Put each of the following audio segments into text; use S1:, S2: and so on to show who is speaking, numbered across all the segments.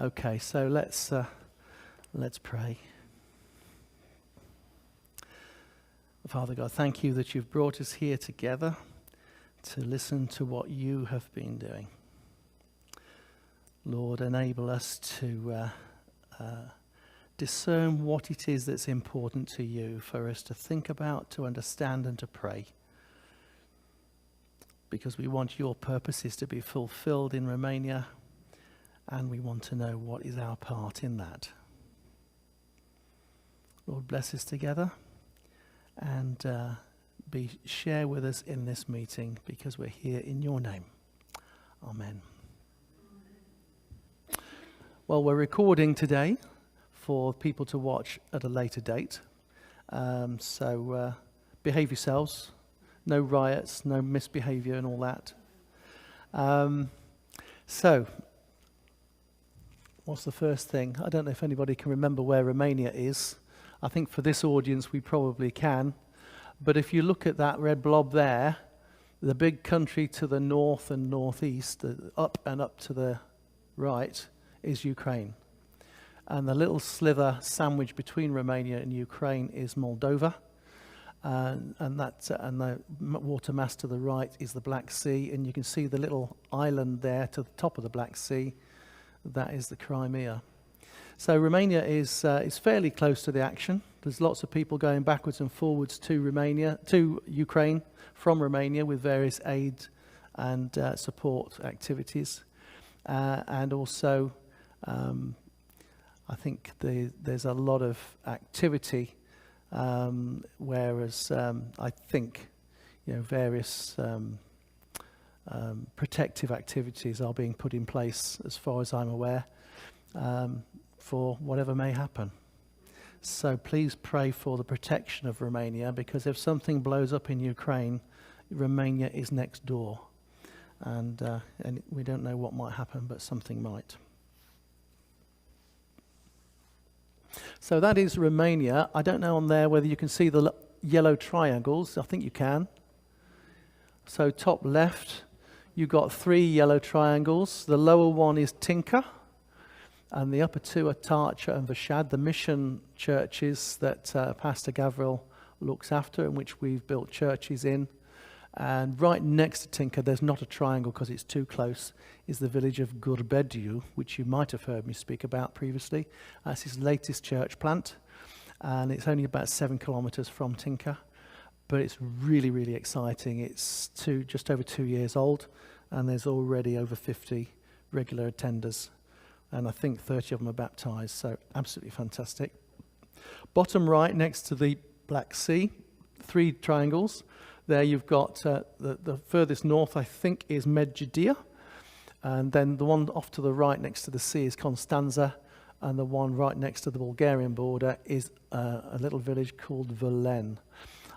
S1: Okay, so let's pray. Father God, thank you that you've brought us here together to listen to what you have been doing. Lord, enable us to discern what it is that's important to you for us to think about, to understand and to pray. Because we want your purposes to be fulfilled in Romania, and we want to know what is our part in that. Lord, bless us together and share with us in this meeting, because we're here in your name. Amen. Well, we're recording today for people to watch at a later date. So behave yourselves. No riots, no misbehavior and all that. So, what's the first thing? I don't know if anybody can remember where Romania is. I think for this audience we probably can. But if you look at that red blob there, the big country to the north and northeast, up and up to the right, is Ukraine. And the little slither sandwich between Romania and Ukraine is Moldova. And the water mass to the right is the Black Sea, and you can see the little island there to the top of the Black Sea. That is the Crimea. So Romania is fairly close to the action. There's lots of people going backwards and forwards to Ukraine from Romania with various aid and support activities, and also I think there's a lot of activity. Whereas I think, various protective activities are being put in place, as far as I'm aware, for whatever may happen. So please pray for the protection of Romania, because if something blows up in Ukraine, Romania is next door, and we don't know what might happen, but something might. So that is Romania. I don't know on there whether you can see the yellow triangles. I think you can. So top left, you've got 3 yellow triangles. The lower one is Tinca, and the upper 2 are Tarcha and Vashad, the mission churches that Pastor Gavril looks after, and which we've built churches in. And right next to Tinca, there's not a triangle because it's too close, is the village of Gurbediu, which you might have heard me speak about previously. That's his latest church plant, and it's only about 7 kilometres from Tinca, but it's really, really exciting. It's just over 2 years old, and there's already over 50 regular attenders, and I think 30 of them are baptised, so absolutely fantastic. Bottom right, next to the Black Sea, 3 triangles. There you've got the furthest north, I think, is Medgidia. And then the one off to the right next to the sea is Constanza. And the one right next to the Bulgarian border is a little village called Velen.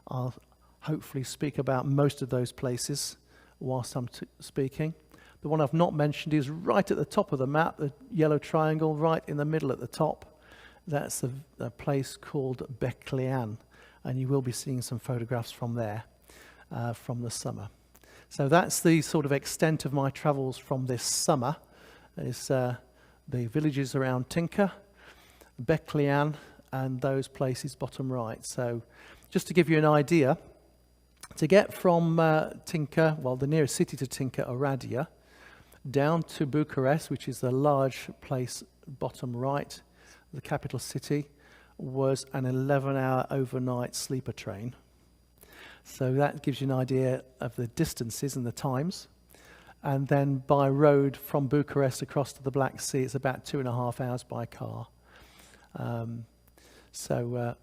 S1: I'll hopefully speak about most of those places whilst I'm speaking. The one I've not mentioned is right at the top of the map, the yellow triangle right in the middle at the top. That's a place called Beclean. And you will be seeing some photographs from there. From the summer. So that's the sort of extent of my travels from this summer, is the villages around Tinca, Beclean, and those places bottom right. So just to give you an idea, to get from Tinca, well, the nearest city to Tinca, Oradea, down to Bucharest, which is the large place bottom right, the capital city, was an 11-hour overnight sleeper train. So that gives you an idea of the distances and the times. And then by road from Bucharest across to the Black Sea, it's about 2.5 hours by car. So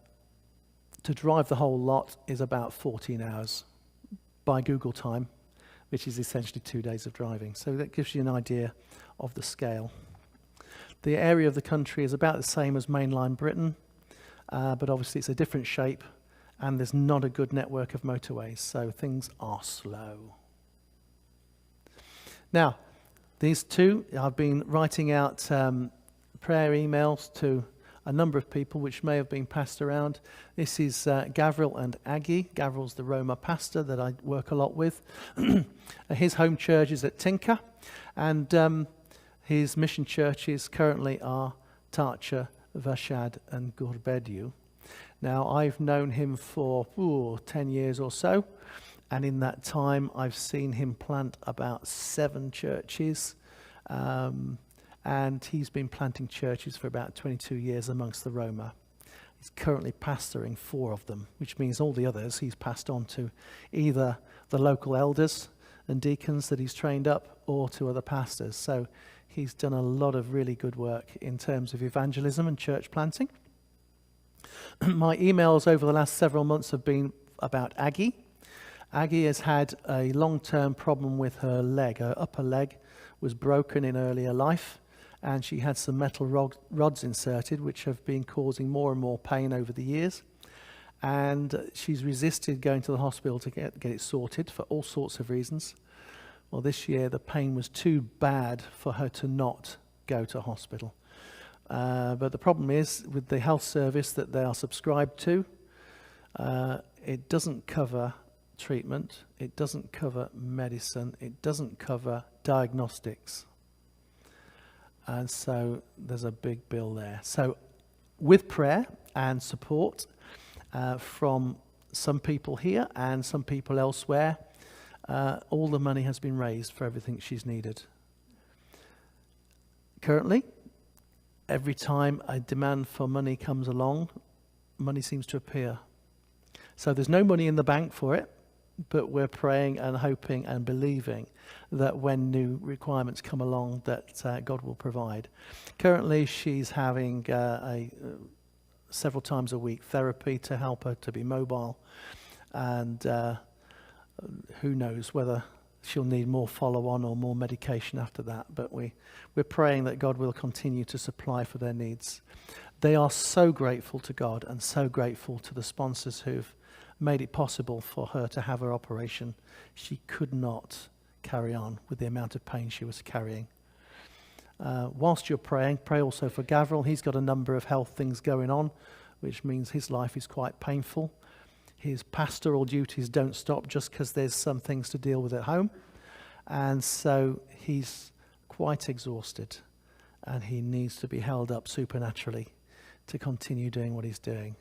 S1: to drive the whole lot is about 14 hours by Google time, which is essentially 2 days of driving. So that gives you an idea of the scale. The area of the country is about the same as mainline Britain, but obviously it's a different shape. And there's not a good network of motorways, so things are slow. Now, these two, I've been writing out prayer emails to a number of people, which may have been passed around. This is Gavril and Aggie. Gavril's the Roma pastor that I work a lot with. His home church is at Tinca, and His mission churches currently are Tarcha, Vashad and Gurbediu. Now, I've known him for 10 years or so, and in that time I've seen him plant about 7 churches, and he's been planting churches for about 22 years amongst the Roma. He's currently pastoring 4 of them, which means all the others he's passed on to either the local elders and deacons that he's trained up or to other pastors. So he's done a lot of really good work in terms of evangelism and church planting. My emails over the last several months have been about Aggie. Aggie has had a long-term problem with her leg. Her upper leg was broken in earlier life, and she had some metal rods inserted, which have been causing more and more pain over the years. And she's resisted going to the hospital to get it sorted for all sorts of reasons. Well, this year the pain was too bad for her to not go to hospital. But the problem is, with the health service that they are subscribed to, it doesn't cover treatment, it doesn't cover medicine, it doesn't cover diagnostics. And so there's a big bill there. So with prayer and support from some people here and some people elsewhere, all the money has been raised for everything she's needed. Currently, every time a demand for money comes along, money seems to appear. So there's no money in the bank for it, but we're praying and hoping and believing that when new requirements come along, that God will provide. Currently, she's having several times a week therapy to help her to be mobile, and who knows whether she'll need more follow-on or more medication after that. But we're praying that God will continue to supply for their needs. They are so grateful to God and so grateful to the sponsors who've made it possible for her to have her operation. She could not carry on with the amount of pain she was carrying. Whilst you're praying, pray also for Gavril. He's got a number of health things going on, which means his life is quite painful. His pastoral duties don't stop just because there's some things to deal with at home. And so he's quite exhausted, and he needs to be held up supernaturally to continue doing what he's doing.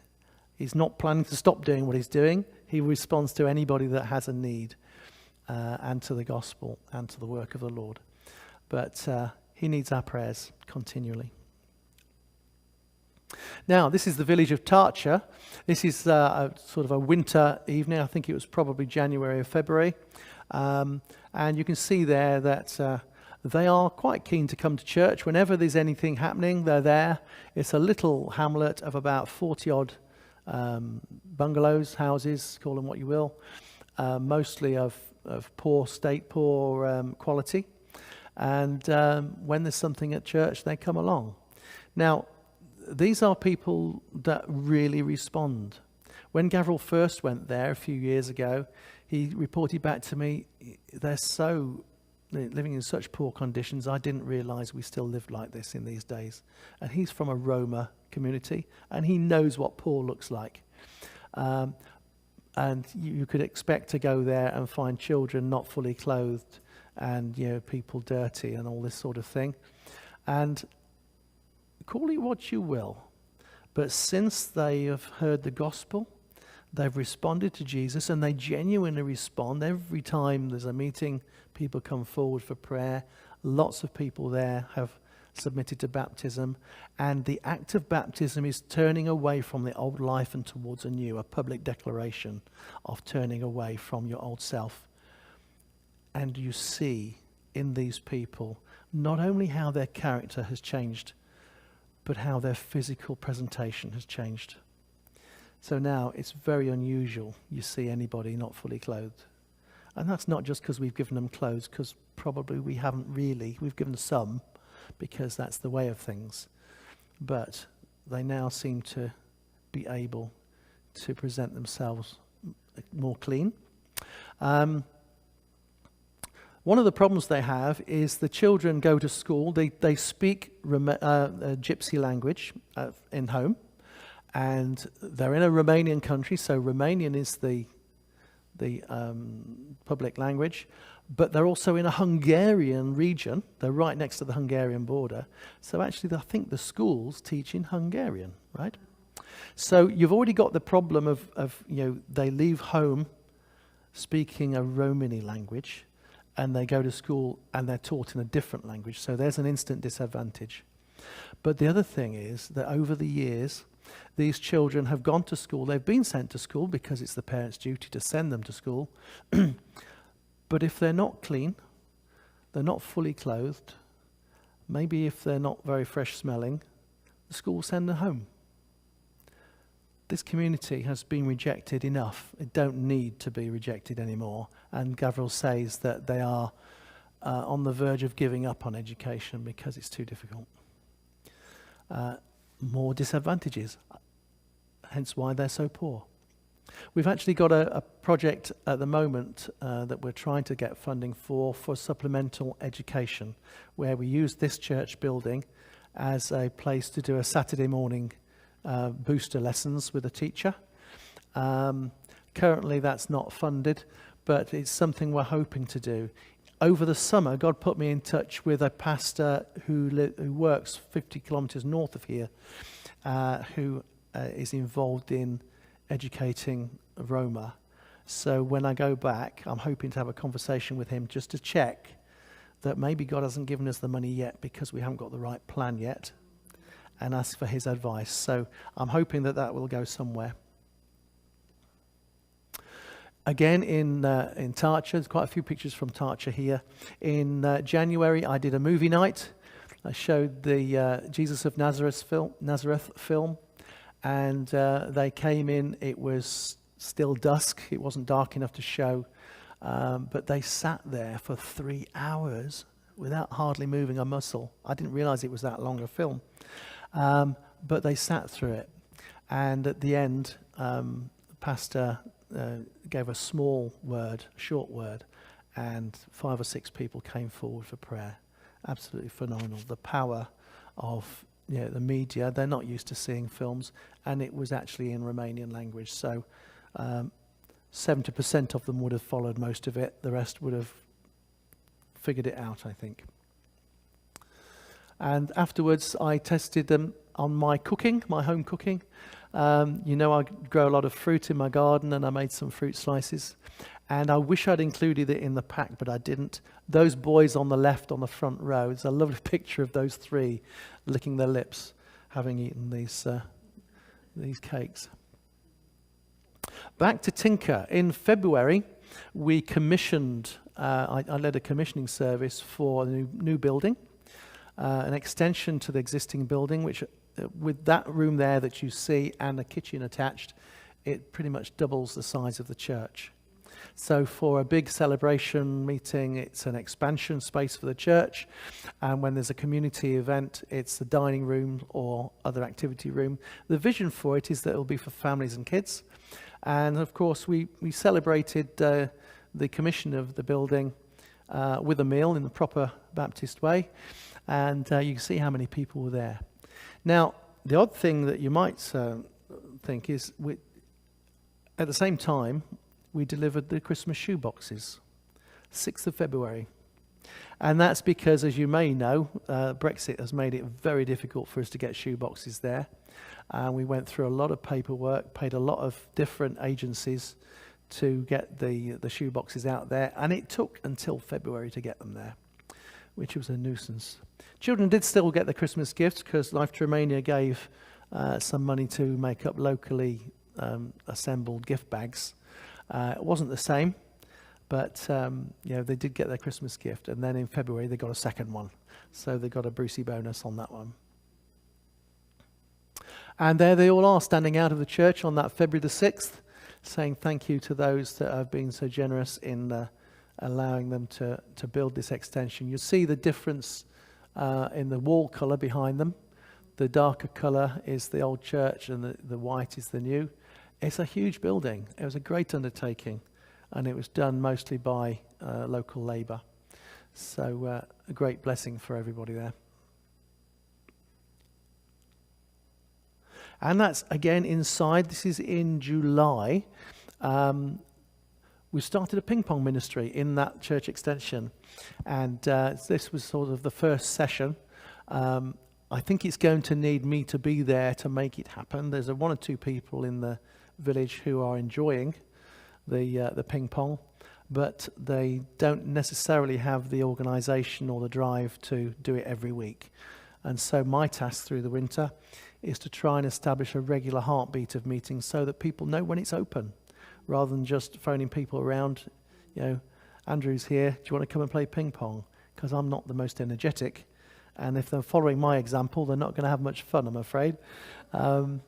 S1: He's not planning to stop doing what he's doing. He responds to anybody that has a need, and to the gospel and to the work of the Lord. But he needs our prayers continually. Now, this is the village of Tarcha. This is a sort of a winter evening. I think it was probably January or February. And you can see there that they are quite keen to come to church. Whenever there's anything happening, they're there. It's a little hamlet of about 40-odd bungalows, houses, call them what you will, mostly of poor quality. And when there's something at church, they come along. Now, these are people that really respond. When Gavril first went there a few years ago, he reported back to me, they're living in such poor conditions, I didn't realise we still lived like this in these days. And he's from a Roma community, and he knows what poor looks like. And you could expect to go there and find children not fully clothed, and people dirty and all this sort of thing. And call it what you will, but since they have heard the gospel, they've responded to Jesus, and they genuinely respond. Every time there's a meeting, people come forward for prayer. Lots of people there have submitted to baptism, and the act of baptism is turning away from the old life and towards a new, a public declaration of turning away from your old self. And you see in these people not only how their character has changed, but how their physical presentation has changed. So now it's very unusual you see anybody not fully clothed. And that's not just because we've given them clothes, because probably we haven't really. We've given some because that's the way of things. But they now seem to be able to present themselves more clean. One of the problems they have is the children go to school. They speak Gypsy language in home, and they're in a Romanian country, so Romanian is the the public language, but they're also in a Hungarian region. They're right next to the Hungarian border. So actually, I think the schools teach in Hungarian, right? So you've already got the problem of they leave home speaking a Romani language, and they go to school and they're taught in a different language. So there's an instant disadvantage. But the other thing is that over the years, these children have gone to school. They've been sent to school because it's the parents' duty to send them to school. But if they're not clean, they're not fully clothed, maybe if they're not very fresh smelling, the school will send them home. This community has been rejected enough. It don't need to be rejected anymore. And Gavril says that they are on the verge of giving up on education because it's too difficult. More disadvantages, hence why they're so poor. We've actually got a project at the moment that we're trying to get funding for supplemental education, where we use this church building as a place to do a Saturday morning booster lessons with a teacher. Currently that's not funded, but it's something we're hoping to do. Over the summer, God put me in touch with a pastor who works 50 kilometres north of here, who is involved in educating Roma. So when I go back, I'm hoping to have a conversation with him just to check that maybe God hasn't given us the money yet because we haven't got the right plan yet, and ask for his advice. So I'm hoping that will go somewhere. Again, in Tarcher, there's quite a few pictures from Tarcher here. In January, I did a movie night. I showed the Jesus of Nazareth film, and they came in. It was still dusk. It wasn't dark enough to show, but they sat there for 3 hours without hardly moving a muscle. I didn't realize it was that long a film, but they sat through it. And at the end, Pastor gave a short word, and 5 or 6 people came forward for prayer. Absolutely phenomenal. The power of the media. They're not used to seeing films, and it was actually in Romanian language. So 70% of them would have followed most of it. The rest would have figured it out, I think. And afterwards, I tested them on my home cooking. I grow a lot of fruit in my garden, and I made some fruit slices. And I wish I'd included it in the pack, but I didn't. Those boys on the left on the front row, it's a lovely picture of those 3 licking their lips, having eaten these cakes. Back to Tinker. In February, we commissioned, I led a commissioning service for a new building, an extension to the existing building, which with that room there that you see and a kitchen attached, it pretty much doubles the size of the church. So for a big celebration meeting, it's an expansion space for the church. And when there's a community event, it's the dining room or other activity room. The vision for it is that it'll be for families and kids. And of course, we celebrated the commission of the building with a meal in the proper Baptist way. And you can see how many people were there. Now, the odd thing that you might think is, at the same time, we delivered the Christmas shoe boxes, 6th of February. And that's because, as you may know, Brexit has made it very difficult for us to get shoe boxes there. And we went through a lot of paperwork, paid a lot of different agencies to get the shoe boxes out there. And it took until February to get them there, which was a nuisance. Children did still get the Christmas gifts because Life to Romania gave some money to make up locally assembled gift bags. It wasn't the same, but they did get their Christmas gift. And then in February, they got a second one. So they got a Brucey bonus on that one. And there they all are, standing out of the church on that February the 6th, saying thank you to those that have been so generous in allowing them to build this extension. You see the difference in the wall colour behind them. The darker colour is the old church, and the white is the new. It's a huge building. It was a great undertaking, and it was done mostly by local labour. So a great blessing for everybody there. And that's again inside. This is in July. we started a ping pong ministry in that church extension. And this was sort of the first session. I think it's going to need me to be there to make it happen. There's one or two people in the village who are enjoying the ping pong, but they don't necessarily have the organisation or the drive to do it every week. And so my task through the winter is to try and establish a regular heartbeat of meetings so that people know when it's open, rather than just phoning people around, Andrew's here, do you want to come and play ping pong? Because I'm not the most energetic. And if they're following my example, they're not going to have much fun, I'm afraid, because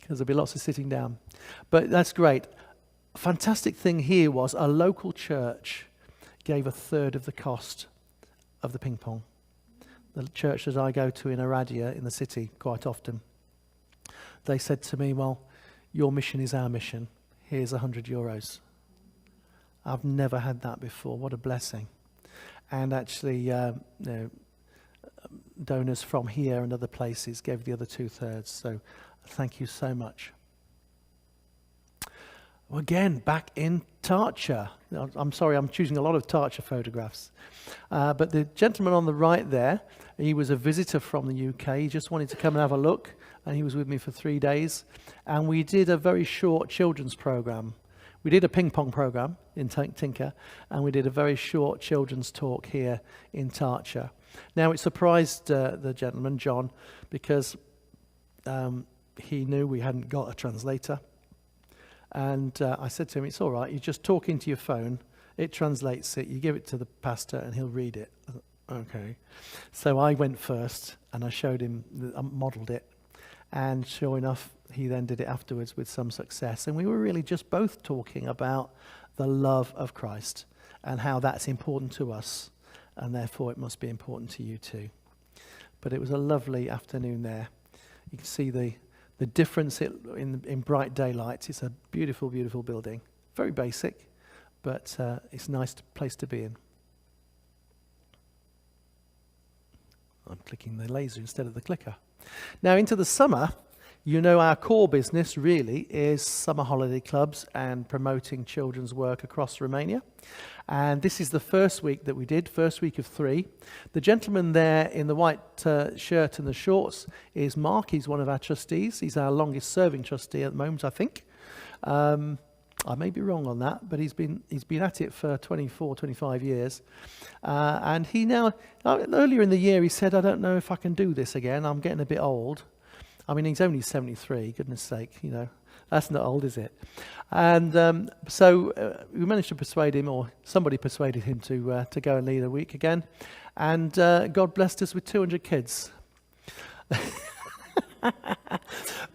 S1: there'll be lots of sitting down. But that's great. A fantastic thing here was a local church gave a third of the cost of the ping pong. The church that I go to in Aradia in the city quite often, they said to me, well, your mission is our mission. Here's €100. I've never had that before. What a blessing. And actually, donors from here and other places gave the other 2/3. So thank you so much. Again, back in Tarcher. I'm sorry, I'm choosing a lot of Tarcher photographs. But the gentleman on the right there, he was a visitor from the UK. He just wanted to come and have a look, and he was with me for 3 days. And we did a very short children's program. We did a ping pong program in Tinker, and we did a very short children's talk here in Tarcher. Now, it surprised the gentleman, John, because he knew we hadn't got a translator. And I said to him, it's all right, you just talk into your phone, it translates it, you give it to the pastor and he'll read it. I thought, okay. So I went first and I showed him, I modelled it. And sure enough, he then did it afterwards with some success. And we were really just both talking about the love of Christ and how that's important to us. And therefore it must be important to you too. But it was a lovely afternoon there. You can see the difference in bright daylight. It's a beautiful, beautiful building. Very basic, but it's a nice place to be in. I'm clicking the laser instead of the clicker. Now into the summer, our core business really is summer holiday clubs and promoting children's work across Romania. And this is the first week that we did, first week of 3. The gentleman there in the white shirt and the shorts is Mark. He's one of our trustees. He's our longest serving trustee at the moment, I think. I may be wrong on that, but he's been at it for 24, 25 years. And he now, earlier in the year, he said, I don't know if I can do this again. I'm getting a bit old. I mean, he's only 73, goodness sake, That's not old, is it? And so we managed to persuade him, or somebody persuaded him to go and lead a week again. And God blessed us with 200 kids.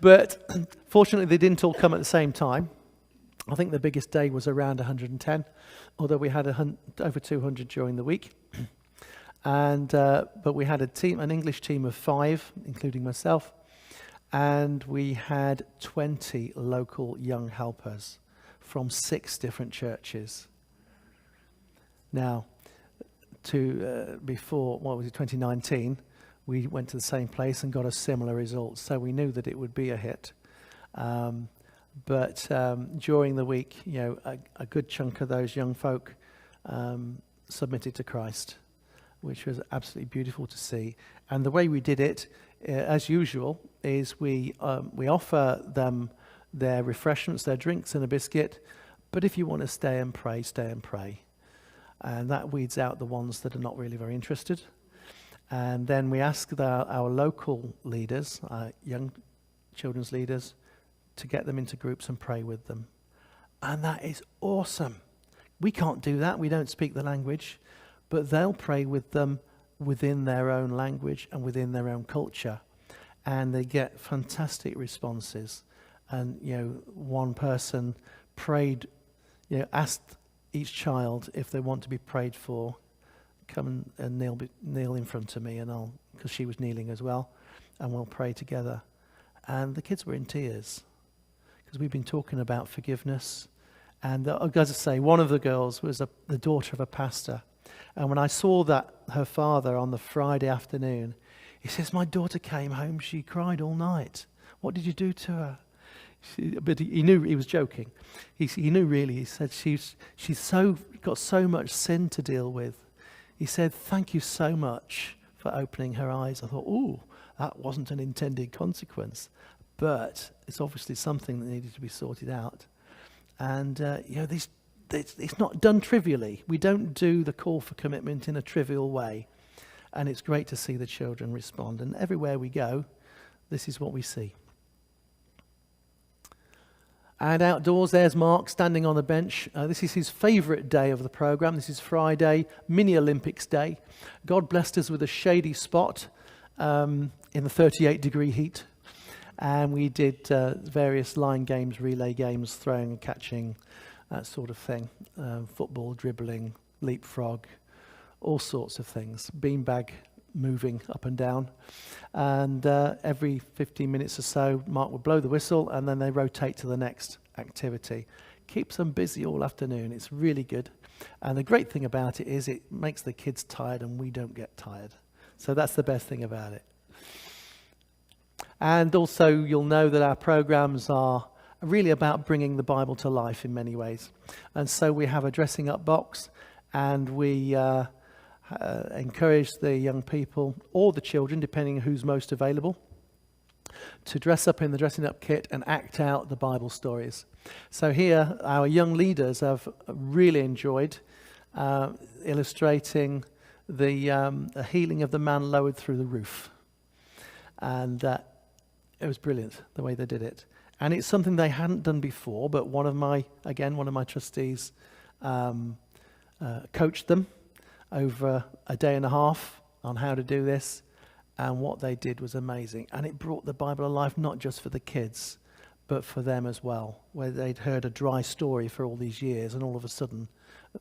S1: But fortunately, they didn't all come at the same time. I think the biggest day was around 110, although we had over 200 during the week. And but we had an English team of 5, including myself. And we had 20 local young helpers from 6 different churches. Now, before, 2019, we went to the same place and got a similar result. So we knew that it would be a hit. But during the week, a good chunk of those young folk submitted to Christ, which was absolutely beautiful to see. And the way we did it, as usual, is we offer them their refreshments, their drinks and a biscuit. But if you want to stay and pray, stay and pray. And that weeds out the ones that are not really very interested. And then we ask our local leaders, our young children's leaders, to get them into groups and pray with them. And that is awesome. We can't do that. We don't speak the language. But they'll pray with them within their own language and within their own culture. And they get fantastic responses. And, one person prayed, asked each child if they want to be prayed for, come and kneel in front of me, and because she was kneeling as well, and we'll pray together. And the kids were in tears, because we've been talking about forgiveness. And as I say, one of the girls was the daughter of a pastor. And when I saw that, her father, on the Friday afternoon, he says, my daughter came home, she cried all night. What did you do to her? But he knew he was joking. He knew really. He said, she's got so much sin to deal with. He said, thank you so much for opening her eyes. I thought, ooh, that wasn't an intended consequence. But it's obviously something that needed to be sorted out. And, it's not done trivially. We don't do the call for commitment in a trivial way. And it's great to see the children respond. And everywhere we go, this is what we see. And outdoors, there's Mark standing on the bench. This is his favourite day of the programme. This is Friday, Mini Olympics Day. God blessed us with a shady spot in the 38-degree heat. And we did various line games, relay games, throwing and catching, that sort of thing. Football, dribbling, leapfrog, all sorts of things. Beanbag moving up and down. And every 15 minutes or so, Mark would blow the whistle and then they rotate to the next activity. Keeps them busy all afternoon. It's really good. And the great thing about it is it makes the kids tired and we don't get tired. So that's the best thing about it. And also you'll know that our programs are really about bringing the Bible to life in many ways. And so we have a dressing up box and we encourage the young people or the children, depending on who's most available, to dress up in the dressing up kit and act out the Bible stories. So here our young leaders have really enjoyed illustrating the healing of the man lowered through the roof. And it was brilliant the way they did it. And it's something they hadn't done before, but one of my trustees coached them over a day and a half on how to do this, and what they did was amazing. And it brought the Bible alive, not just for the kids, but for them as well, where they'd heard a dry story for all these years, and all of a sudden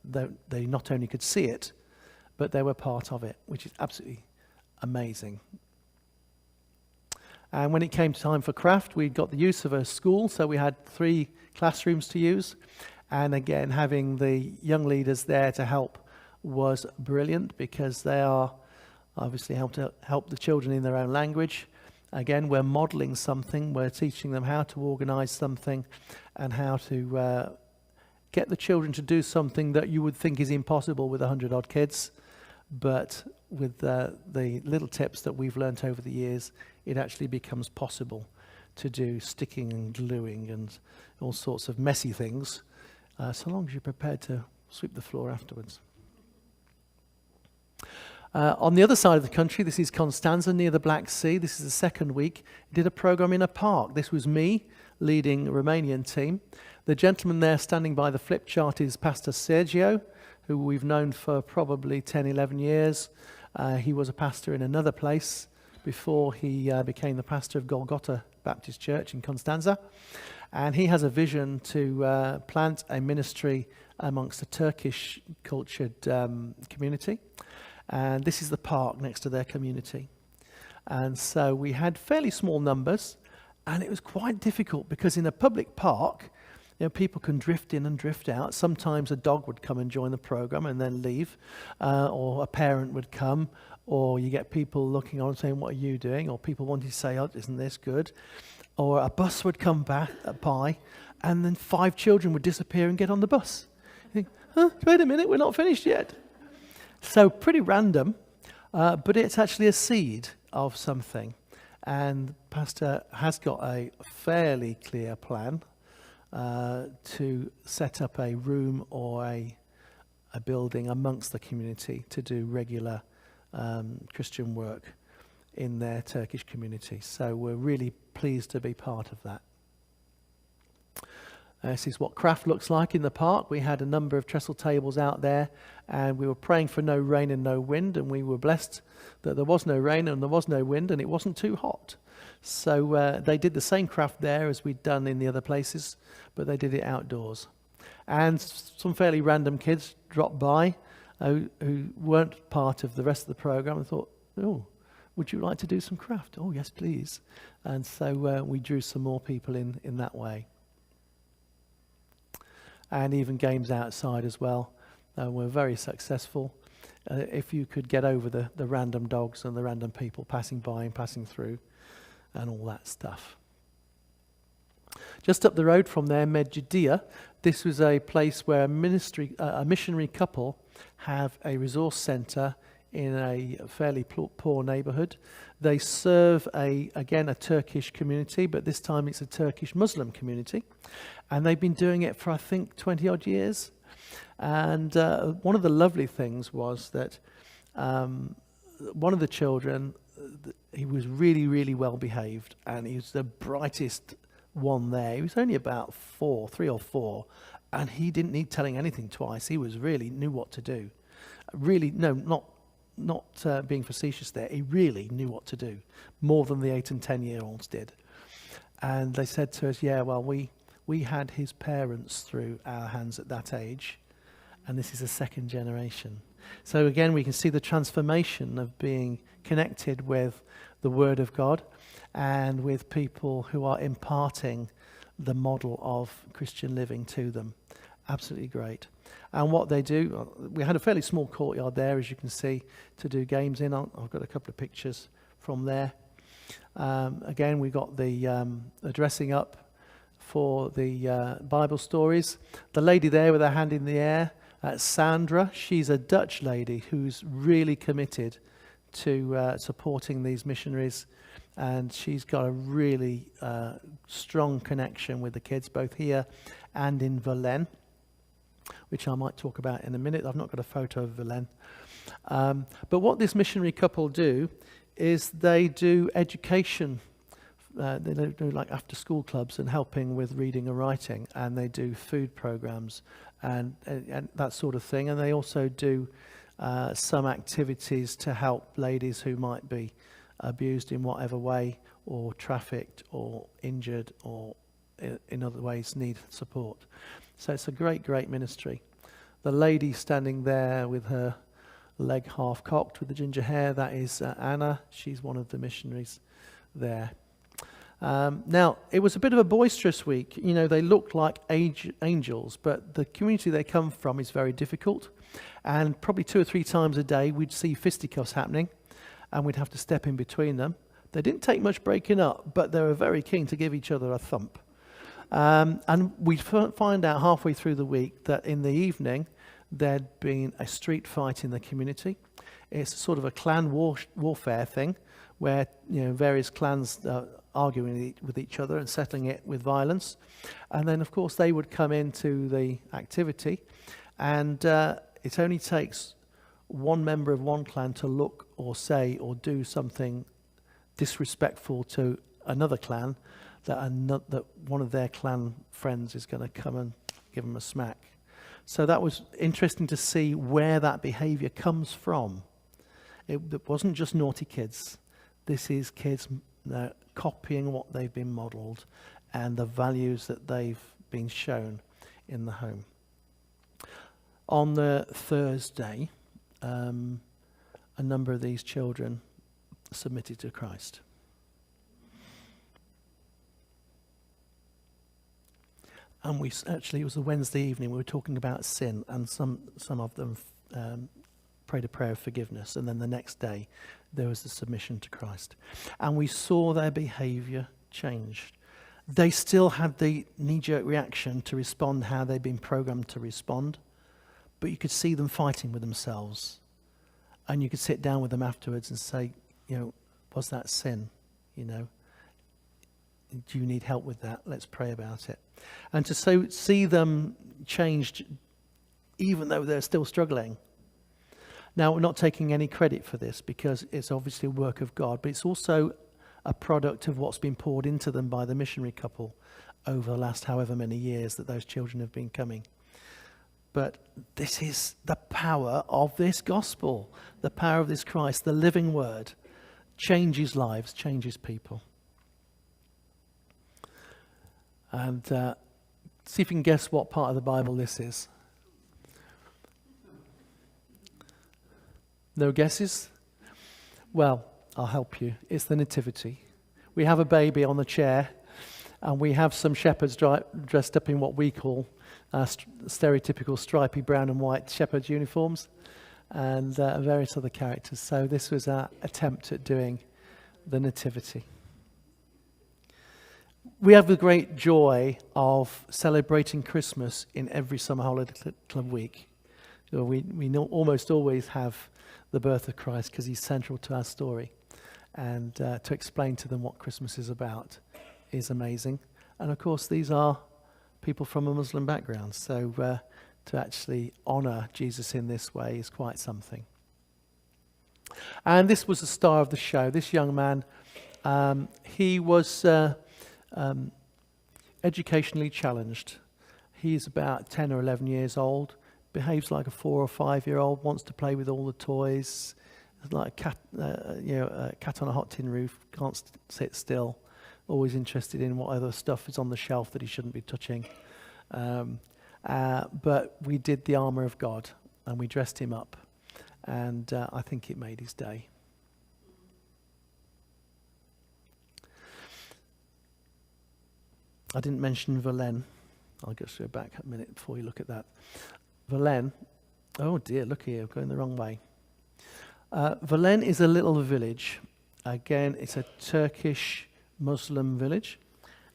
S1: they not only could see it, but they were part of it, which is absolutely amazing. And when it came time for craft, we got the use of a school, so we had 3 classrooms to use. And again, having the young leaders there to help was brilliant, because they are obviously help the children in their own language. Again, we're modeling something, we're teaching them how to organize something and how to get the children to do something that you would think is impossible with 100 odd kids. But with the little tips that we've learnt over the years, it actually becomes possible to do sticking and gluing and all sorts of messy things, so long as you're prepared to sweep the floor afterwards. On the other side of the country, this is Constanza near the Black Sea. This is the second week. I did a program in a park. This was me leading a Romanian team. The gentleman there standing by the flip chart is Pastor Sergio, who we've known for probably 10, 11 years. He was a pastor in another place before he became the pastor of Golgotha Baptist Church in Constanza. And he has a vision to plant a ministry amongst a Turkish cultured community. And this is the park next to their community. And so we had fairly small numbers, and it was quite difficult because in a public park, people can drift in and drift out. Sometimes a dog would come and join the program and then leave, or a parent would come, or you get people looking on and saying, what are you doing? Or people wanting to say, oh, isn't this good? Or a bus would come by, and then 5 children would disappear and get on the bus. You think, wait a minute, we're not finished yet. So pretty random, but it's actually a seed of something. And Pastor has got a fairly clear plan to set up a room or a building amongst the community to do regular Christian work in their Turkish community. So we're really pleased to be part of that. This is what craft looks like in the park. We had a number of trestle tables out there, and we were praying for no rain and no wind, and we were blessed that there was no rain and there was no wind, and it wasn't too hot. So they did the same craft there as we'd done in the other places, but they did it outdoors. And some fairly random kids dropped by who weren't part of the rest of the program and thought, oh, would you like to do some craft? Oh, yes, please. And so we drew some more people in that way. And even games outside as well were very successful. If you could get over the random dogs and the random people passing by and passing through and all that stuff. Just up the road from there, Medjugorje, this was a place where a missionary couple have a resource centre in a fairly poor neighbourhood. They serve again a Turkish community, but this time it's a Turkish Muslim community, and they've been doing it for I think 20 odd years. And one of the lovely things was that one of the children, he was really, really well behaved, and he was the brightest one there. He was only about 3 or 4, and he didn't need telling anything twice. He was really knew what to do. Really, no, not being facetious there. He really knew what to do, more than the 8 and 10-year-olds did. And they said to us, yeah, well, we had his parents through our hands at that age, and this is a second generation. So again, we can see the transformation of being connected with the Word of God and with people who are imparting the model of Christian living to them. Absolutely great. And what they do, we had a fairly small courtyard there, as you can see, to do games in. I've got a couple of pictures from there. Again, we got the dressing up for the Bible stories. The lady there with her hand in the air, Sandra, she's a Dutch lady who's really committed to supporting these missionaries, and she's got a really strong connection with the kids, both here and in Verlaine, which I might talk about in a minute. I've not got a photo of Verlaine. But what this missionary couple do is they do education. They do like after school clubs and helping with reading and writing, and they do food programs and that sort of thing. And they also do some activities to help ladies who might be abused in whatever way, or trafficked or injured, or in other ways need support. So it's a great, great ministry. The lady standing there with her leg half cocked with the ginger hair, that is Anna. She's one of the missionaries there. Now, it was a bit of a boisterous week. You know, they looked like angels, but the community they come from is very difficult. And probably 2 or 3 times a day, we'd see fisticuffs happening, and we'd have to step in between them. They didn't take much breaking up, but they were very keen to give each other a thump. And we'd find out halfway through the week that in the evening, there'd been a street fight in the community. It's sort of a clan warfare thing, where various clans arguing with each other and settling it with violence. And then, of course, they would come into the activity, and it only takes one member of one clan to look or say or do something disrespectful to another clan, that one of their clan friends is going to come and give them a smack. So that was interesting to see where that behaviour comes from. It wasn't just naughty kids. This is kids copying what they've been modelled and the values that they've been shown in the home. On the Thursday, a number of these children submitted to Christ. And it was a Wednesday evening, we were talking about sin, and some of them prayed a prayer of forgiveness, and then the next day there was the submission to Christ. And we saw their behaviour changed. They still had the knee-jerk reaction to respond how they'd been programmed to respond, but you could see them fighting with themselves. And you could sit down with them afterwards and say, was that sin? Do you need help with that? Let's pray about it. And to see them changed, even though they're still struggling. Now, we're not taking any credit for this, because it's obviously a work of God, but it's also a product of what's been poured into them by the missionary couple over the last however many years that those children have been coming. But this is the power of this gospel, the power of this Christ, the living word, changes lives, changes people. And see if you can guess what part of the Bible this is. No guesses? Well, I'll help you. It's the Nativity. We have a baby on the chair, and we have some shepherds dressed up in what we call stereotypical stripy brown and white shepherd's uniforms, and various other characters. So this was our attempt at doing the Nativity. We have the great joy of celebrating Christmas in every summer holiday club week. We almost always have the birth of Christ because he's central to our story. And to explain to them what Christmas is about is amazing. And of course, these are people from a Muslim background. So to actually honour Jesus in this way is quite something. And this was the star of the show. This young man, he was educationally challenged. He's about 10 or 11 years old, behaves like a 4 or 5-year-old, wants to play with all the toys, like a cat, a cat on a hot tin roof, can't sit still, always interested in what other stuff is on the shelf that he shouldn't be touching. But we did the armour of God, and we dressed him up, and I think it made his day. I didn't mention Verlaine. I'll just go back a minute before you look at that. Verlaine, oh dear, look here, I'm going the wrong way. Verlaine is a little village. Again, it's a Turkish Muslim village.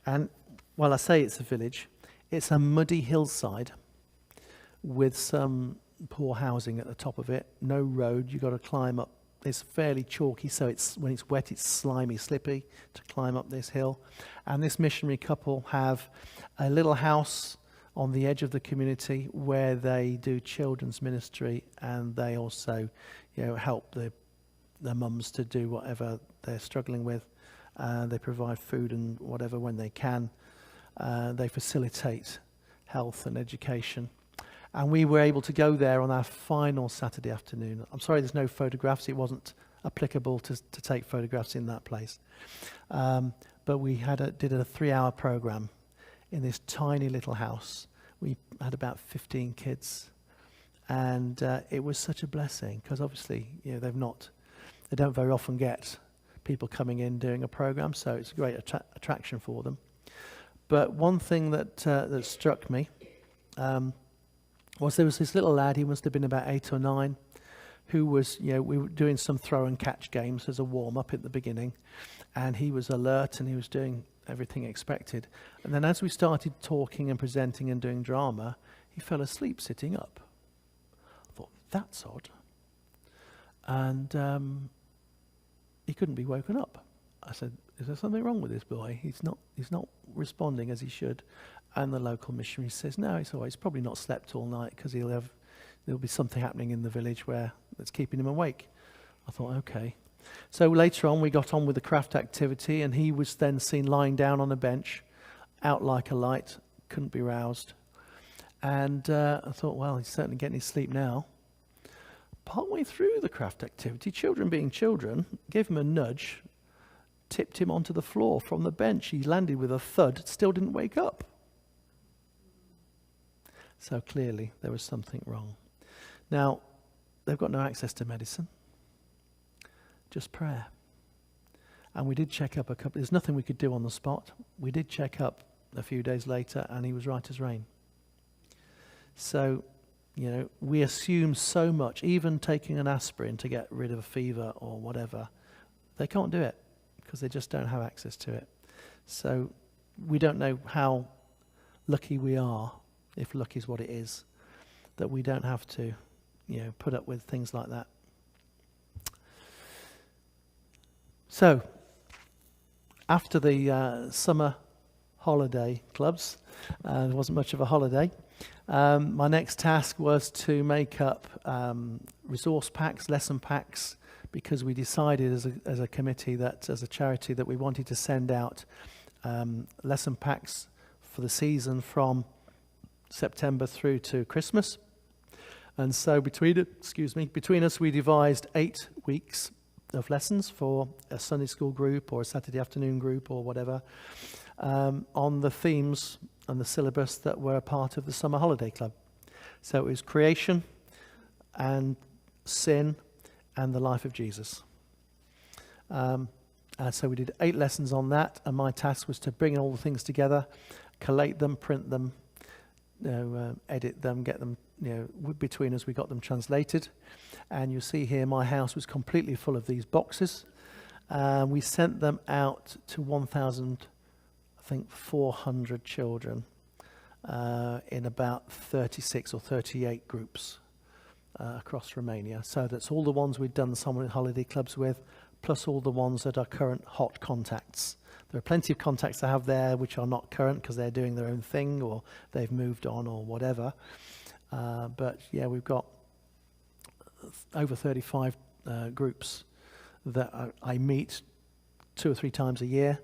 S1: And while I say it's a village, it's a muddy hillside with some poor housing at the top of it. No road, you've got to climb up. It's fairly chalky, so when it's wet, it's slimy, slippy to climb up this hill. And this missionary couple have a little house on the edge of the community where they do children's ministry, and they also, help their mums to do whatever they're struggling with. They provide food and whatever when they can. They facilitate health and education. And we were able to go there on our final Saturday afternoon. I'm sorry there's no photographs. It wasn't applicable to take photographs in that place. But we did a 3-hour program in this tiny little house. We had about 15 kids. And it was such a blessing because obviously, they don't very often get people coming in doing a program. So it's a great attraction for them. But one thing that struck me was there was this little lad, he must have been about 8 or 9, who was, we were doing some throw and catch games as a warm-up at the beginning, and he was alert and he was doing everything expected. And then as we started talking and presenting and doing drama, he fell asleep sitting up. I thought, that's odd. And he couldn't be woken up. I said, is there something wrong with this boy? He's not responding as he should. And the local missionary says, no, it's all right. He's probably not slept all night because there'll be something happening in the village that's keeping him awake. I thought, okay. So later on, we got on with the craft activity, and he was then seen lying down on a bench, out like a light, couldn't be roused. And I thought, well, he's certainly getting his sleep now. Partway through the craft activity, children being children, gave him a nudge, tipped him onto the floor from the bench. He landed with a thud, still didn't wake up. So clearly there was something wrong. Now, they've got no access to medicine, just prayer. And we did check up there's nothing we could do on the spot. We did check up a few days later, and he was right as rain. So, we assume so much, even taking an aspirin to get rid of a fever or whatever, they can't do it because they just don't have access to it. So we don't know how lucky we are, if luck is what it is, that we don't have to, put up with things like that. So, after the summer holiday clubs, there wasn't much of a holiday, my next task was to make up resource packs, lesson packs, because we decided as a committee, as a charity, that we wanted to send out lesson packs for the season from September through to Christmas. And so between us, we devised 8 weeks of lessons for a Sunday school group or a Saturday afternoon group or whatever, on the themes and the syllabus that were a part of the summer holiday club. So it was creation and sin and the life of Jesus. So we did 8 lessons on that, and my task was to bring all the things together, collate them, print them, edit them, get them, between us we got them translated. And you see here my house was completely full of these boxes. We sent them out to think, 400 children in about 36 or 38 groups across Romania. So that's all the ones we've done the summer holiday clubs with, plus all the ones that are current hot contacts. There are plenty of contacts I have there which are not current because they're doing their own thing or they've moved on or whatever. But yeah, we've got over 35 groups that I meet 2 or 3 times a year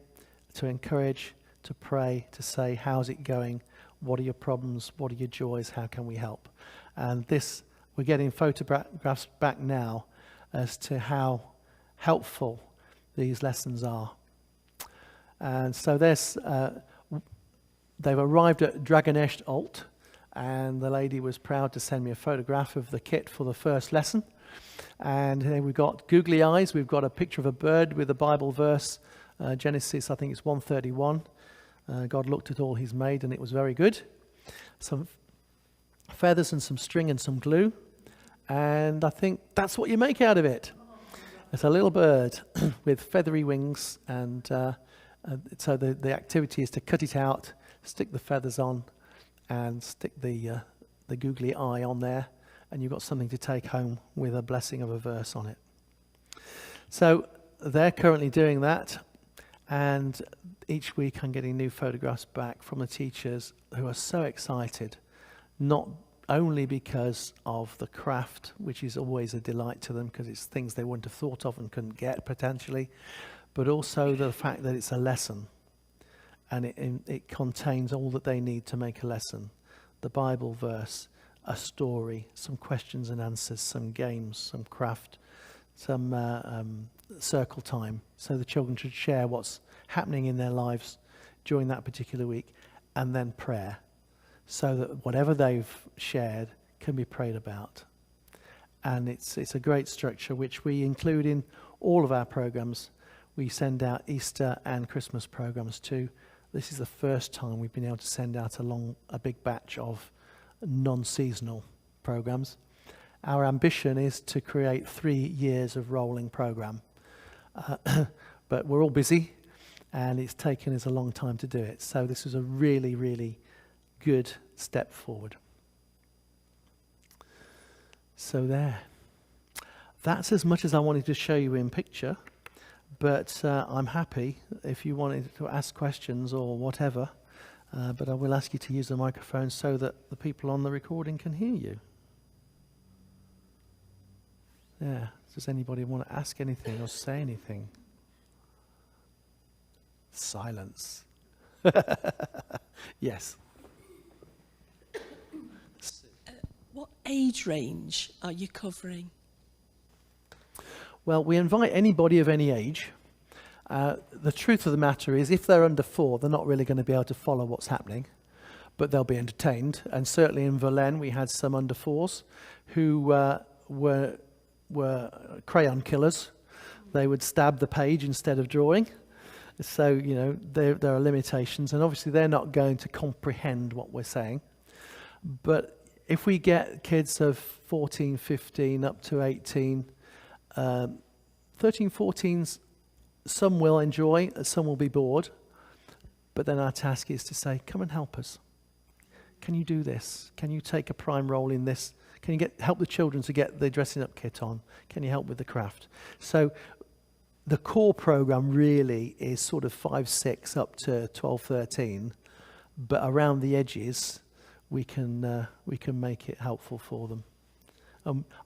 S1: to encourage, to pray, to say, how's it going? What are your problems? What are your joys? How can we help? And this, we're getting photographs back now as to how helpful these lessons are. And so there's, they've arrived at Dragonești Alt, and the lady was proud to send me a photograph of the kit for the first lesson. And here we've got googly eyes. We've got a picture of a bird with a Bible verse, Genesis, I think it's 1:31. God looked at all he's made, and it was very good. Some feathers and some string and some glue. And I think that's what you make out of it. It's a little bird with feathery wings, and so the activity is to cut it out, stick the feathers on, and stick the googly eye on there, and you've got something to take home with a blessing of a verse on it. So they're currently doing that, and each week I'm getting new photographs back from the teachers who are so excited, not only because of the craft, which is always a delight to them because it's things they wouldn't have thought of and couldn't get potentially, but also the fact that it's a lesson, and it contains all that they need to make a lesson. The Bible verse, a story, some questions and answers, some games, some craft, some circle time, so the children should share what's happening in their lives during that particular week, and then prayer, so that whatever they've shared can be prayed about. And it's a great structure which we include in all of our programs. We send out Easter and Christmas programs too. This is the first time we've been able to send out a big batch of non-seasonal programs. Our ambition is to create 3 years of rolling program, but we're all busy, and it's taken us a long time to do it. So this is a really, really good step forward. So there. That's as much as I wanted to show you in picture, but I'm happy if you wanted to ask questions or whatever, but I will ask you to use the microphone so that the people on the recording can hear you. Yeah. Does anybody want to ask anything or say anything? Silence. Yes.
S2: What age range are you covering?
S1: Well, we invite anybody of any age. The truth of the matter is, if they're under 4, they're not really going to be able to follow what's happening, but they'll be entertained. And certainly in Verlaine, we had some under 4s who were crayon killers. They would stab the page instead of drawing. So, you know, there are limitations, and obviously they're not going to comprehend what we're saying. But if we get kids of 14, 15, up to 18, 13, 14s, some will enjoy, some will be bored. But then our task is to say, come and help us. Can you do this? Can you take a prime role in this? Can you help the children to get the dressing up kit on? Can you help with the craft? So the core program really is sort of 5, 6 up to 12, 13, but around the edges we can make it helpful for them.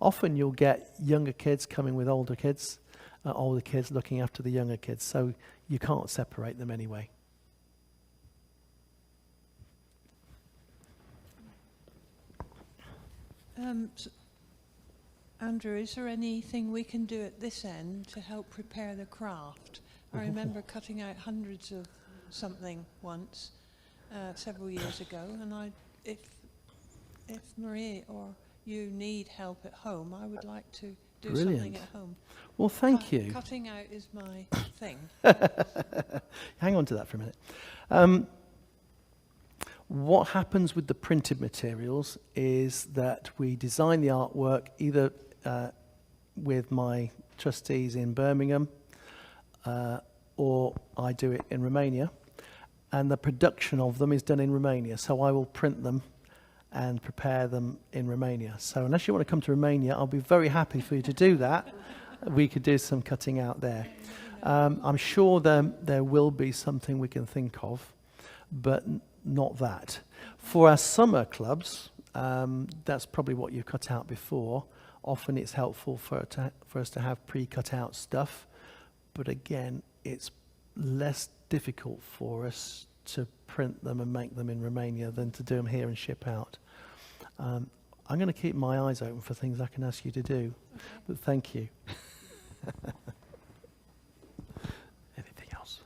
S1: Often you'll get younger kids coming with older kids looking after the younger kids, so you can't separate them anyway.
S2: Andrew, is there anything we can do at this end to help prepare the craft? I remember cutting out hundreds of something once, several years ago, and if Marie or you need help at home, I would like to do something at home.
S1: Well, thank you.
S2: Cutting out is my thing.
S1: Hang on to that for a minute. What happens with the printed materials is that we design the artwork either with my trustees in Birmingham or I do it in Romania, and the production of them is done in Romania. So I will print them and prepare them in Romania. So unless you want to come to Romania, I'll be very happy for you to do that. We could do some cutting out there. I'm sure there will be something we can think of, but not that. For our summer clubs, that's probably what you've cut out before. Often it's helpful for us to have pre-cut out stuff, but again, it's less difficult for us to print them and make them in Romania than to do them here and ship out. I'm going to keep my eyes open for things I can ask you to do, but thank you. Anything else?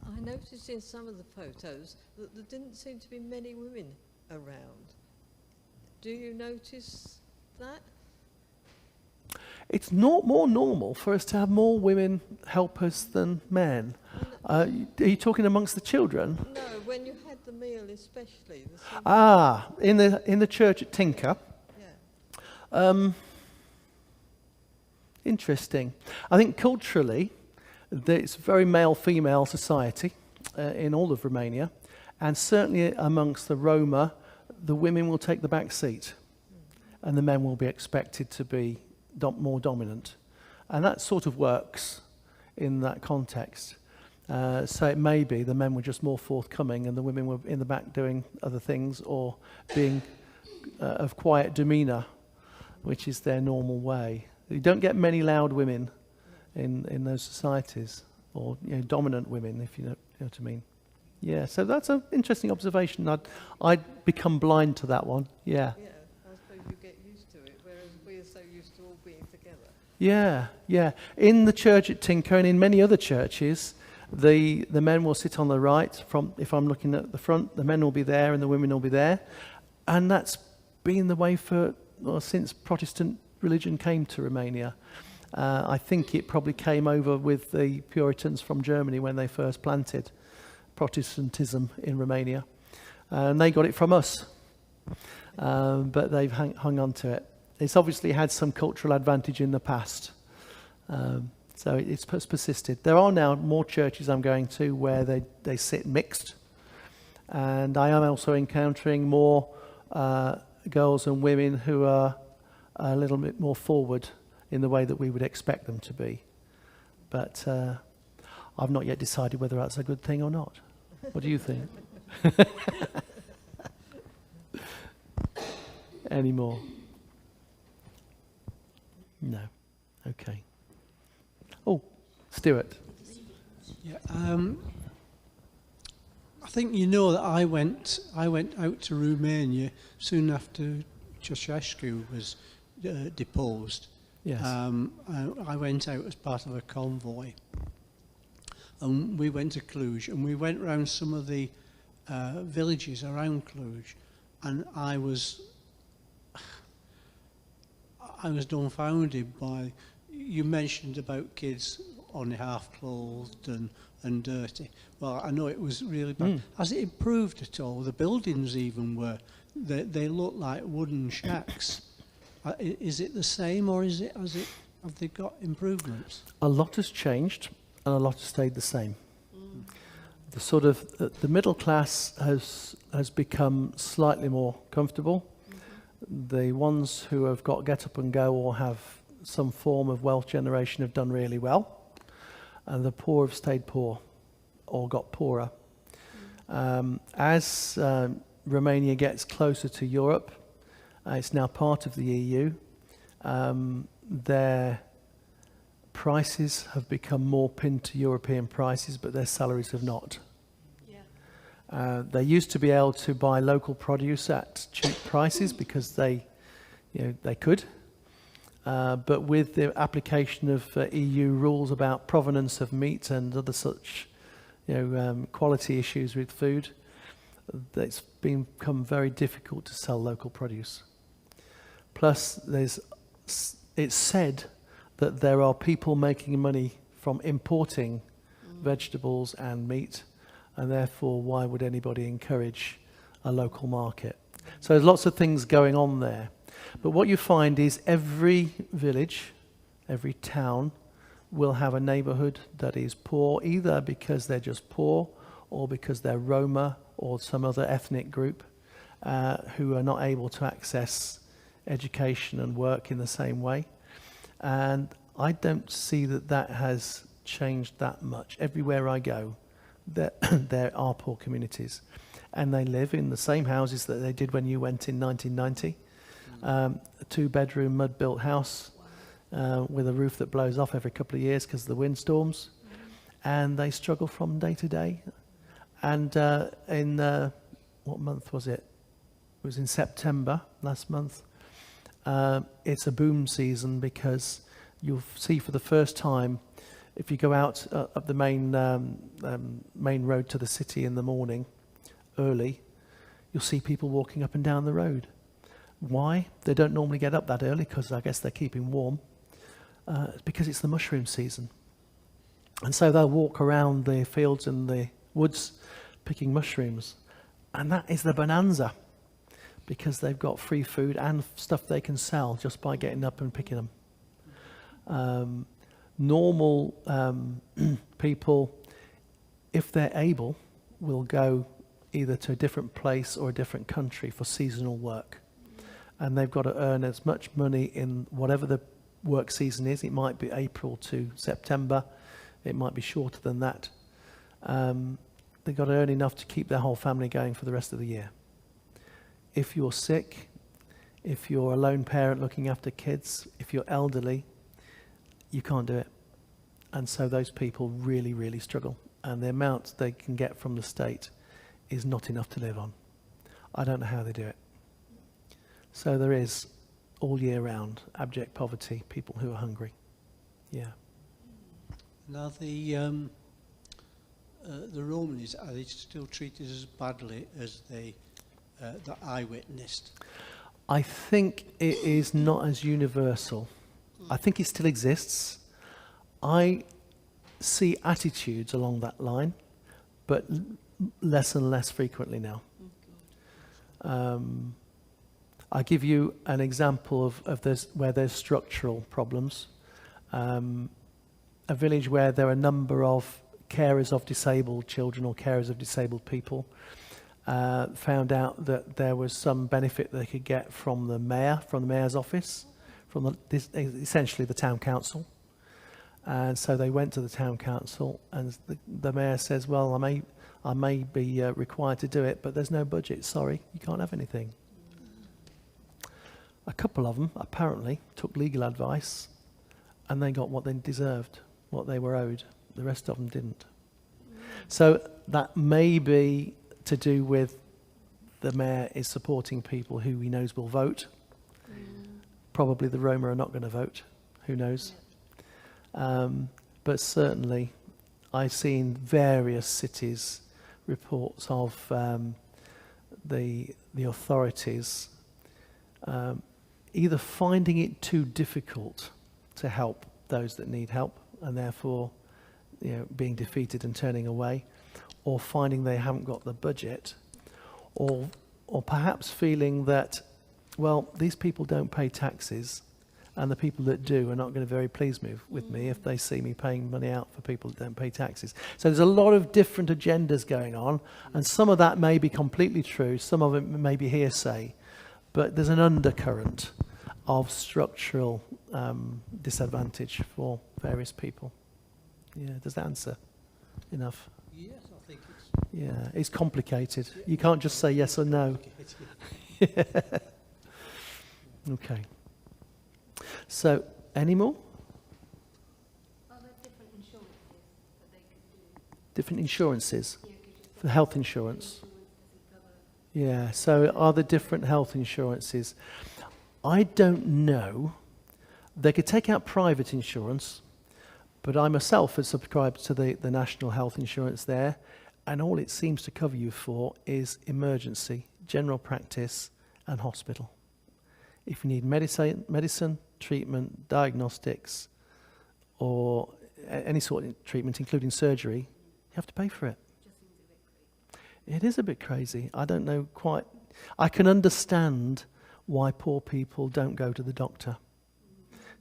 S3: I noticed in some of the photos that there didn't seem to be many women around. Do you notice that?
S1: It's not more normal for us to have more women helpers than men. Are you talking amongst the children?
S3: No, when you had the meal especially.
S1: In the church at Tinker.
S3: Yeah.
S1: Interesting. I think culturally, it's a very male-female society in all of Romania, and certainly amongst the Roma, the women will take the back seat, and the men will be expected to be more dominant. And that sort of works in that context. So it may be the men were just more forthcoming and the women were in the back doing other things or being of quiet demeanour, which is their normal way. You don't get many loud women in those societies, or dominant women, if you know what I mean. Yeah, so that's an interesting observation. I'd become blind to that one. Yeah.
S3: Yeah, I suppose you get used to it, whereas we're so used to all being together.
S1: Yeah, yeah. In the church at Tinker and in many other churches, the men will sit on the right. If I'm looking at the front, the men will be there and the women will be there. And that's been the way since Protestant religion came to Romania. I think it probably came over with the Puritans from Germany when they first planted Protestantism in Romania. And they got it from us. But they've hung on to it. It's obviously had some cultural advantage in the past. So it's persisted. There are now more churches I'm going to where they sit mixed. And I am also encountering more girls and women who are a little bit more forward in the way that we would expect them to be. But I've not yet decided whether that's a good thing or not. What do you think? Any more? No. Okay. Oh, Stuart.
S4: Yeah, I think you know that I went out to Romania soon after Ceausescu was deposed.
S1: Yes.
S4: I went out as part of a convoy, and we went to Cluj, and we went round some of the villages around Cluj, and I was dumbfounded by, you mentioned about kids only half clothed and dirty. Well, I know it was really bad. Has it improved at all? The buildings even they look like wooden shacks. Is it the same, or have they got improvements?
S1: A lot has changed and a lot has stayed the same. The sort of the middle class has become slightly more comfortable. The ones who have got get up and go or have some form of wealth generation have done really well, and the poor have stayed poor or got poorer. As Romania gets closer to Europe, it's now part of the EU, their prices have become more pinned to European prices, but their salaries have not. They used to be able to buy local produce at cheap prices because they could. But with the application of EU rules about provenance of meat and other such, quality issues with food, it's become very difficult to sell local produce. Plus, it's said that there are people making money from importing vegetables and meat, and therefore why would anybody encourage a local market? So there's lots of things going on there. But what you find is every village, every town will have a neighborhood that is poor, either because they're just poor or because they're Roma or some other ethnic group who are not able to access education and work in the same way. And I don't see that that has changed that much. Everywhere I go, there are poor communities. And they live in the same houses that they did when you went in 1990. A 2-bedroom mud-built house with a roof that blows off every couple of years because of the windstorms. And they struggle from day to day. And in, what month was it? It was in September, last month. It's a boom season because you'll see for the first time, if you go out up the main road to the city in the morning, early, you'll see people walking up and down the road. Why? They don't normally get up that early because I guess they're keeping warm. Because it's the mushroom season. And so they'll walk around the fields and the woods picking mushrooms. And that is the bonanza, because they've got free food and stuff they can sell just by getting up and picking them. Normal people, if they're able, will go either to a different place or a different country for seasonal work. And they've got to earn as much money in whatever the work season is. It might be April to September. It might be shorter than that. They've got to earn enough to keep their whole family going for the rest of the year. If you're sick, if you're a lone parent looking after kids, if you're elderly, you can't do it. And so those people really, really struggle. And the amount they can get from the state is not enough to live on. I don't know how they do it. So there is, all year round, abject poverty, people who are hungry. Yeah.
S4: Now the Romans, are they still treated as badly as they that I witnessed?
S1: I think it is not as universal. I think it still exists. I see attitudes along that line, but less and less frequently now. I'll give you an example of this, where there's structural problems. A village where there are a number of carers of disabled children or carers of disabled people found out that there was some benefit they could get from the mayor, from the mayor's office, from essentially the town council. And so they went to the town council, and the mayor says, well, I may be required to do it, but there's no budget. Sorry, you can't have anything. A couple of them apparently took legal advice, and they got what they deserved, what they were owed. The rest of them didn't. So that may be to do with the mayor is supporting people who he knows will vote. Probably the Roma are not going to vote. Who knows? But certainly, I've seen various cities reports of the authorities either finding it too difficult to help those that need help, and therefore, being defeated and turning away, or finding they haven't got the budget, or perhaps feeling that, well, these people don't pay taxes, and the people that do are not going to be very pleased with me if they see me paying money out for people that don't pay taxes. So there's a lot of different agendas going on, and some of that may be completely true, some of it may be hearsay, but there's an undercurrent of structural disadvantage for various people. Yeah, does that answer enough?
S4: Yes, I think it's...
S1: Yeah, it's complicated. You can't just say yes or no. Yeah. Okay. So, any more?
S5: Are there different insurances that they could do?
S1: Different insurances
S5: Yeah, could you
S1: for health insurance?
S5: does it cover?
S1: Yeah, so are there different health insurances? I don't know. They could take out private insurance, but I myself have subscribed to the national health insurance there, and all it seems to cover you for is emergency, general practice, and hospital. If you need medicine, treatment, diagnostics, or any sort of treatment, including surgery, you have to pay for it.
S5: Just seems a bit crazy.
S1: It is a bit crazy. I don't know quite. I can understand why poor people don't go to the doctor.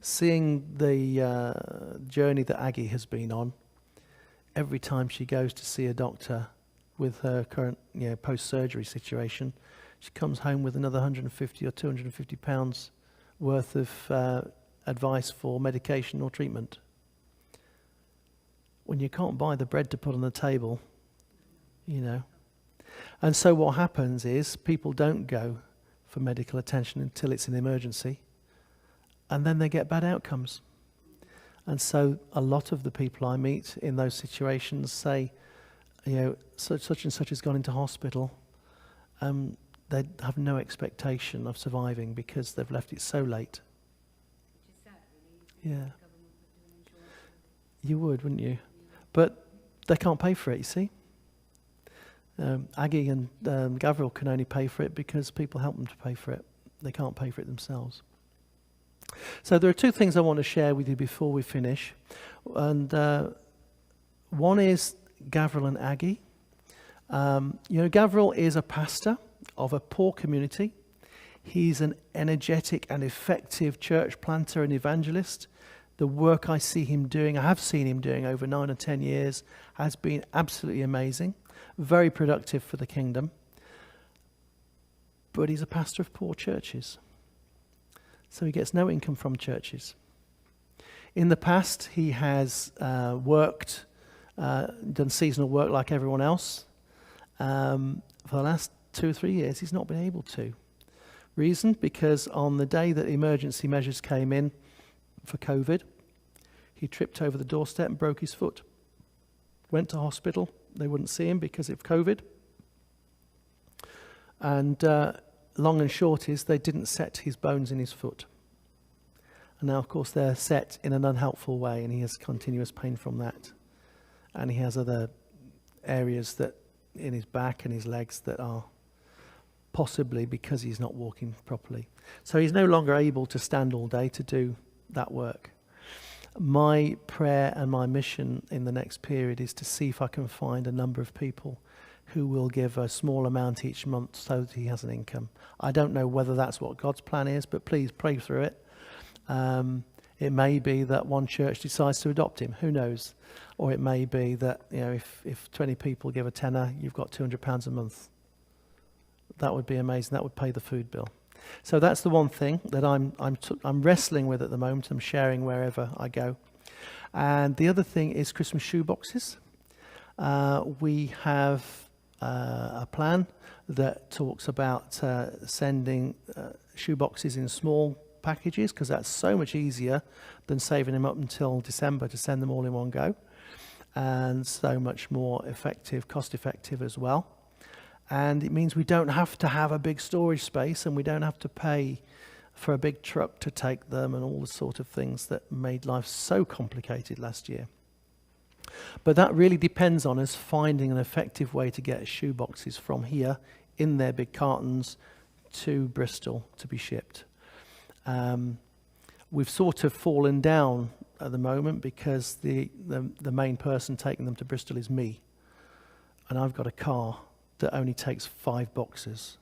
S1: seeing the journey that Aggie has been on, every time she goes to see a doctor with her current post-surgery situation, she comes home with another 150 or 250 pounds worth of advice for medication or treatment. When you can't buy the bread to put on the table, And so what happens is people don't go for medical attention until it's an emergency, and then they get bad outcomes. And so a lot of the people I meet in those situations say, such and such has gone into hospital. They have no expectation of surviving because they've left it so late.
S5: Which is sad, really.
S1: Yeah.
S5: The government would do an insurance.
S1: You would, wouldn't you? But they can't pay for it, you see. Aggie and Gavril can only pay for it because people help them to pay for it. They can't pay for it themselves. So there are two things I want to share with you before we finish. And one is Gavril and Aggie. Gavril is a pastor of a poor community. He's an energetic and effective church planter and evangelist. The work I see him doing, I have seen him doing over 9 or 10 years, has been absolutely amazing. Very productive for the kingdom. But he's a pastor of poor churches. So he gets no income from churches. In the past, he has worked, done seasonal work like everyone else. For the last 2 or 3 years, he's not been able to. Reason? Because on the day that emergency measures came in for COVID, he tripped over the doorstep and broke his foot. Went to hospital. They wouldn't see him because of COVID. And long and short is they didn't set his bones in his foot. And now, of course, they're set in an unhelpful way, and he has continuous pain from that. And he has other areas that in his back and his legs that are possibly because he's not walking properly. So he's no longer able to stand all day to do that work. My prayer and my mission in the next period is to see if I can find a number of people who will give a small amount each month so that he has an income. I don't know whether that's what God's plan is, but please pray through it. It may be that one church decides to adopt him. Who knows? Or it may be that if 20 people give a tenner, you've got £200 a month. That would be amazing. That would pay the food bill. So that's the one thing that I'm wrestling with at the moment. I'm sharing wherever I go. And the other thing is Christmas shoe boxes. We have a plan that talks about sending shoe boxes in small packages, because that's so much easier than saving them up until December to send them all in one go, and so much more effective, cost effective as well. And it means we don't have to have a big storage space, and we don't have to pay for a big truck to take them and all the sort of things that made life so complicated last year. But that really depends on us finding an effective way to get shoe boxes from here in their big cartons to Bristol to be shipped. We've sort of fallen down at the moment because the main person taking them to Bristol is me. And I've got a car that only takes 5 boxes.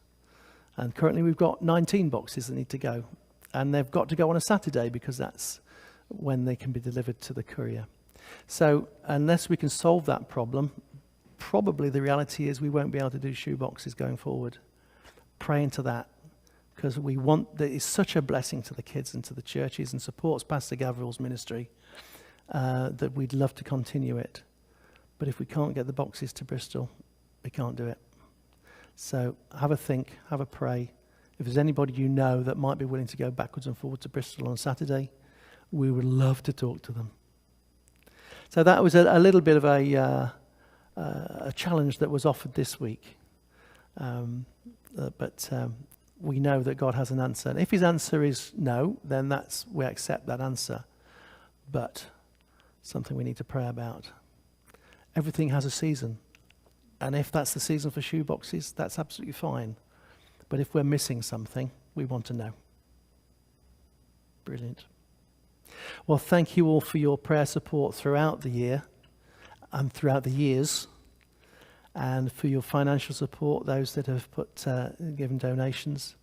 S1: And currently we've got 19 boxes that need to go. And they've got to go on a Saturday because that's when they can be delivered to the courier. So unless we can solve that problem, probably the reality is we won't be able to do shoe boxes going forward. Pray into that, because we want that. It's such a blessing to the kids and to the churches and supports Pastor Gavril's ministry that we'd love to continue it. But if we can't get the boxes to Bristol, we can't do it. So have a think, have a pray. If there's anybody you know that might be willing to go backwards and forwards to Bristol on Saturday, we would love to talk to them. So that was a little bit of a challenge that was offered this week. But we know that God has an answer. And if his answer is no, then we accept that answer. But something we need to pray about. Everything has a season. And if that's the season for shoe boxes, that's absolutely fine. But if we're missing something, we want to know. Brilliant. Well, thank you all for your prayer support throughout the year and throughout the years, and for your financial support, those that have given donations.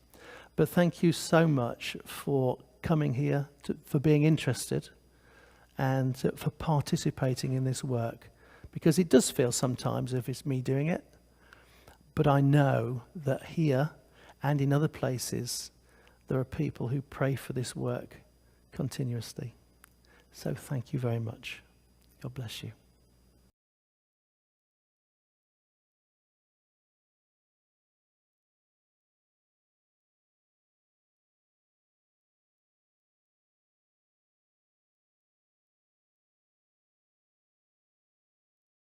S1: But thank you so much for coming here, for being interested, and for participating in this work. Because it does feel sometimes as if it's me doing it, but I know that here and in other places there are people who pray for this work continuously. So thank you very much. God bless you.